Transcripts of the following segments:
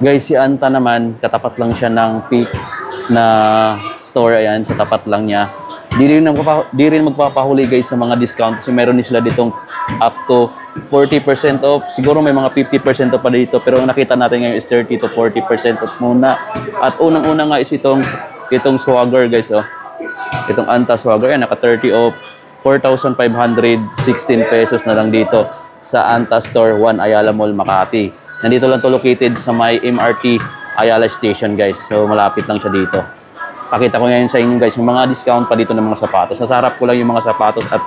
Guys, si Anta naman, katapat lang siya ng Peak na store. Ayan, sa tapat lang niya. Di rin magpapahuli guys sa mga discount kasi meron din sila ditong up to 40% off. Siguro may mga 50% off pa dito, pero ang nakita natin ngayon is 30 to 40% off muna. At unang-una nga is itong Swagger guys, oh. Itong Anta Swagger, yan, naka 30 off. 4,516 pesos na lang dito sa Anta Store 1 Ayala Mall, Makati. Nandito lang to located sa may MRT Ayala Station guys. So malapit lang siya dito. Pakita ko ngayon sa inyo guys yung mga discount pa dito ng mga sapatos. Nasa harap ko lang yung mga sapatos at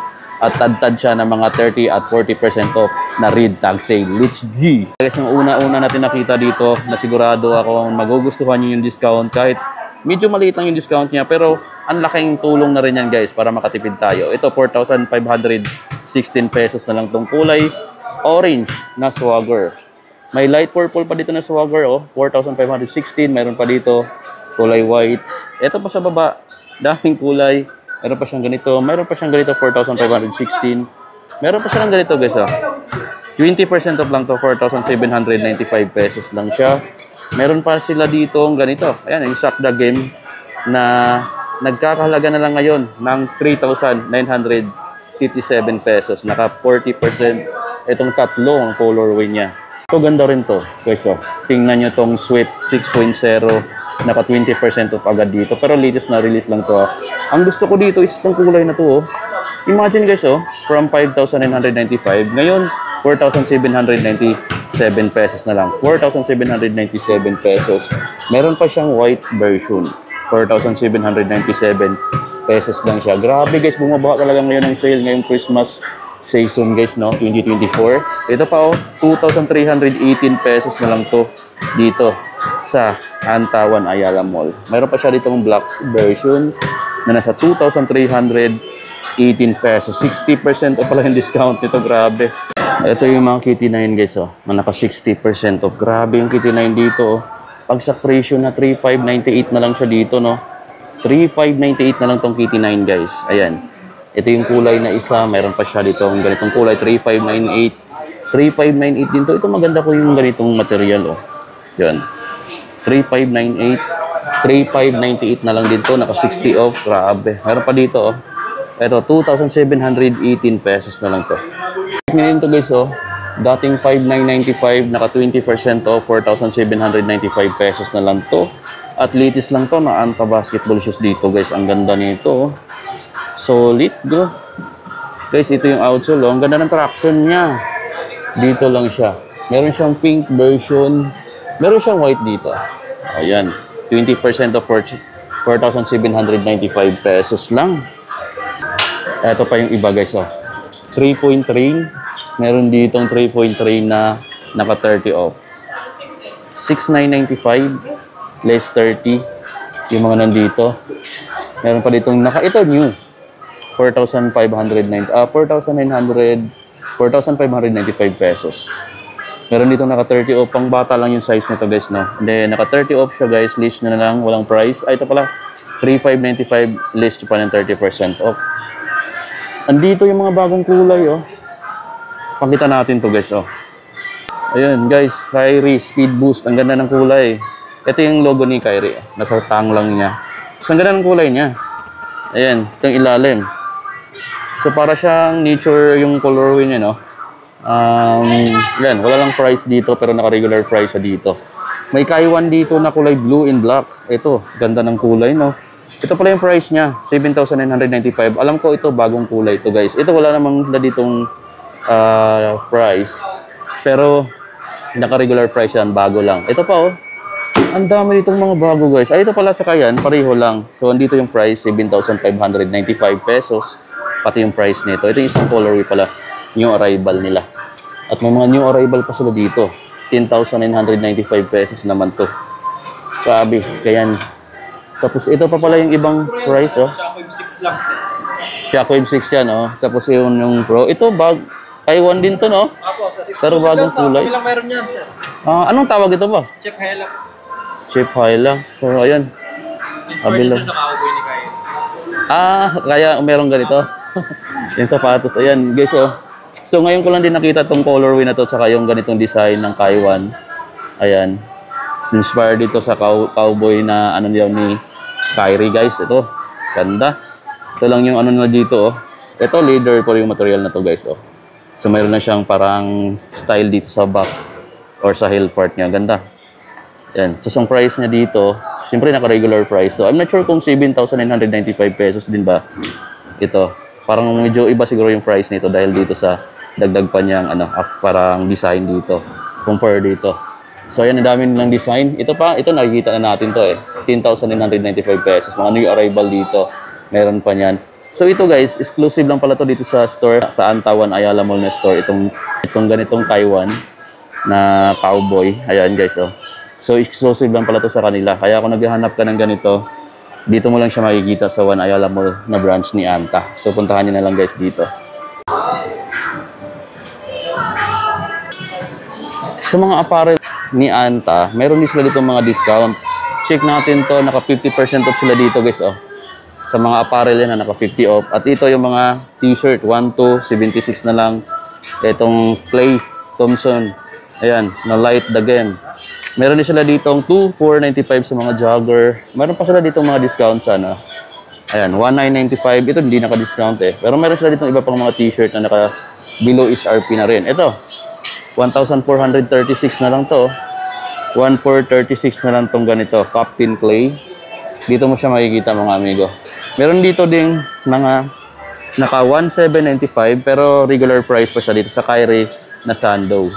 tad-tad siya ng mga 30 at 40% off na read tag sale. Let's G! Guys, yung una-una natin nakita dito na sigurado ako magugustuhan nyo yung discount kahit medyo maliit lang yung discount niya, pero ang laking tulong na rin yan guys para makatipid tayo. Ito 4,516 pesos na lang tong kulay orange na Swagger. May light purple pa dito na Swagger, oh. 4,516. Meron pa dito kulay white. Ito pa sa baba, daming kulay. Meron pa siyang ganito. Meron pa siyang ganito 4,516. Meron pa siyang ganito guys, oh. 20% off lang to, 4,795 pesos lang siya. Meron pa sila dito ganito. Ayan, yung Shock the Game na nagkakahalaga na lang ngayon ng 3,957 pesos. Naka 40% itong tatlo ang colorway niya. Ito ganda rin to. Guys, oh. Tingnan nyo tong Swift 6.0. Naka 20% off agad dito. Pero latest na release lang to. Ang gusto ko dito is itong kulay na to. Oh. Imagine guys, oh, from 5,995. Ngayon, 4,797 pesos na lang. 4,797 pesos. Meron pa siyang white version. 4,797 pesos lang siya. Grabe guys, bumaba talaga ngayon ang sale ngayong Christmas season guys, no? 2024. Ito pa, oh, 2,318 pesos na lang to dito sa Antawan Ayala Mall. Meron pa siya ditong black version na nasa 2,318 pesos. 60% off pala yung discount nito. Grabe. Ito yung mga Kitty 9 guys, oh. Naka 60% off. Grabe yung Kitty 9 dito, oh. Pag sa presyo na 3,598 na lang siya dito, no? 3,598 na lang tong Kitty 9 guys. Ayan. Ito yung kulay na isa. Meron pa siya dito ng ganitong kulay. 3,598. 3,598 din to. Ito maganda ko yung ganitong material, oh. Yan. 3,598. 3,598 na lang din to. Naka 60 off. Grabe. Meron pa dito, oh. Ito, 2,718 pesos na lang to. Ngayon to guys, oh. Dating 5,995, naka 20% off, 4,795 pesos na lang to. At latest lang to na Anta basketball shoes dito guys. Ang ganda nito, oh. Solid, go. Guys, ito yung outsole, oh. Ang ganda ng traction niya. Dito lang siya. Meron siyang pink version. Meron siyang white dito. Ayan. 20% off, 4,795 pesos lang. Ito pa yung iba guys, oh. 3-point train. Meron ditong 3-point train na naka 30 off. 6,995 less 30 yung mga nandito. Meron pa ditong ito new 4,595 pesos. Meron ditong naka 30 off. Pang bata lang yung size nito guys, no. And then naka 30 off siya guys, list na lang, walang price. Ay, ito pala 3,595 list pa ng 30% off. Andito yung mga bagong kulay, oh. Pakita natin to guys, oh. Ayun guys, Kyrie Speed Boost. Ang ganda ng kulay. Ito yung logo ni Kyrie. Nasa tang lang niya. So, ang ganda ng kulay niya. Ayan, ito yung ilalim. So, para siyang nature yung colorway niya, no? Yan, wala lang price dito pero naka-regular price siya dito. May Kaiwan dito na kulay blue and black. Ito, ganda ng kulay, no? Ito pala yung price niya, 7,995. Alam ko ito, bagong kulay ito guys. Ito wala namang ditong price. Pero, naka-regular price yan, bago lang. Ito pa, oh. Ang dami ditong mga bago guys. Ay, ito pala sa Kayan, pareho lang. So, andito yung price, 7,595 pesos. Pati yung price nito. Ito yung isang colorway pala, new arrival nila. At may mga new arrival pa sila dito. 10,995 pesos naman to. Grabe, Kayan. Tapos ito pa pala yung ibang price, oh. Shockwave 6 lang, sir. Shockwave 6 yan, oh. Tapos yung Pro. Ito, Taiwan din to, no? Apo, sir. Pero bagong kulay. Ilang meron yan, sir? Anong tawag ito, boss? Chip Hilux. Chip Hilux. So, ayan. Inspired dito sa cowboy ni Kyle. Kaya merong ganito. Yung sapatos. Ayan, guys, oh. So, ngayon ko lang din nakita tong colorway na to, tsaka yung ganitong design ng Kaiwan. Ayan. Inspired dito sa cowboy na ano niya ni Kyrie guys. Ito, ganda. Ito lang yung ano na dito oh. Ito leather po yung material na to guys oh. So mayroon na siyang parang style dito sa back or sa heel part niya. Ganda. Yan. So ang price niya dito, siyempre naka-regular price. So I'm not sure kung 7,995 pesos din ba ito. Parang medyo iba siguro yung price nito dahil dito sa dagdag pa niyang ano, parang design dito compare dito. So ayan, ang dami nilang design. Ito nakikita na natin to eh. 10,995 pesos. Mga new arrival dito. Meron pa niyan. So ito guys, exclusive lang pala to dito sa store, sa Antawan Ayala Mall na store. Itong ganitong Taiwan na cowboy. Ayan guys oh. So exclusive lang pala to sa kanila. Kaya kung naghahanap ka ng ganito, dito mo lang siya makikita sa One Ayala Mall na branch ni Anta. So puntahan niyo na lang guys dito. Sa mga apparel ni Anta, meron din sila dito mga discount. Check natin to, naka 50% off sila dito guys oh. Sa mga apparel yan, naka 50 off. At ito yung mga t-shirt, 1,276 na lang. Itong Clay Thompson, ayan, na light the game. Meron din sila ditong 2,495 sa mga jogger. Meron pa sila ditong mga discount sana. Ayan, 1,995. Ito hindi naka-discount eh. Pero meron sila ditong iba pang mga t-shirt na naka below SRP na rin. Ito, 1,436 na lang to. 1,436 na lang tong ganito, Captain Clay. Dito mo siya makikita mga amigo. Meron dito ding mga naka 1,795 pero regular price pa siya dito sa Kyrie na Sando.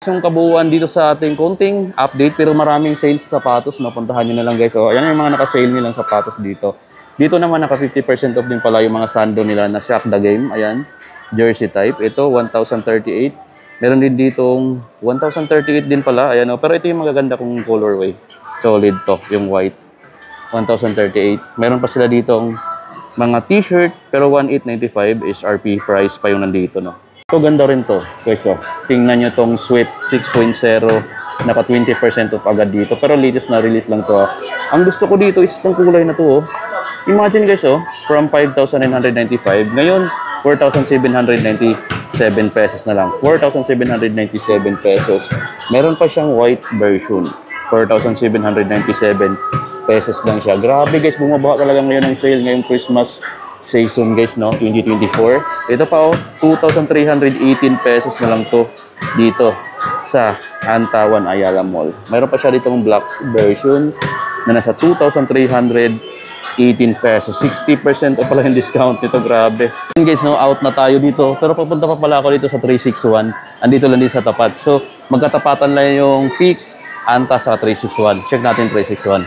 Yung kabuuan dito sa ating konting update pero maraming sales sa sapatos. Mapuntahan nyo na lang guys. So, ayan yung mga naka-sale nilang sapatos dito. Dito naman naka 50% off din pala yung mga Sando nila na Shock the Game. Ayan, jersey type. Ito, 1,038. Meron din ditong 1,038 din pala. Ayan o. Pero ito yung magaganda kong colorway. Solid to, yung white. 1,038. Meron pa sila ditong mga t-shirt. Pero 1,895 is RP price pa yung nandito, no. So, ganda rin to. Guys, oh. Tingnan nyo tong Swift 6.0. Naka 20% off agad dito. Pero latest na release lang to. Ang gusto ko dito is itong kulay na to, oh. Imagine guys, oh. From 5,995. Ngayon, 4,797 pesos na lang. 4,797 pesos. Meron pa siyang white version. 4,797 pesos lang siya. Grabe guys, bumaba talaga ngayon ang sale ngayong Christmas season guys, no? 2024. Ito pa oh, 2,318 pesos na lang to dito sa Antawan Ayala Mall. Meron pa siya ditong black version na nasa 2,318 pesos. 60% o pala yung discount nito, grabe. And guys, no, out na tayo dito. Pero papunta pa pala ako dito sa 361. Andito lang din sa tapat. So, magkatapatan lang yung peak Anta sa 361. Check natin 361.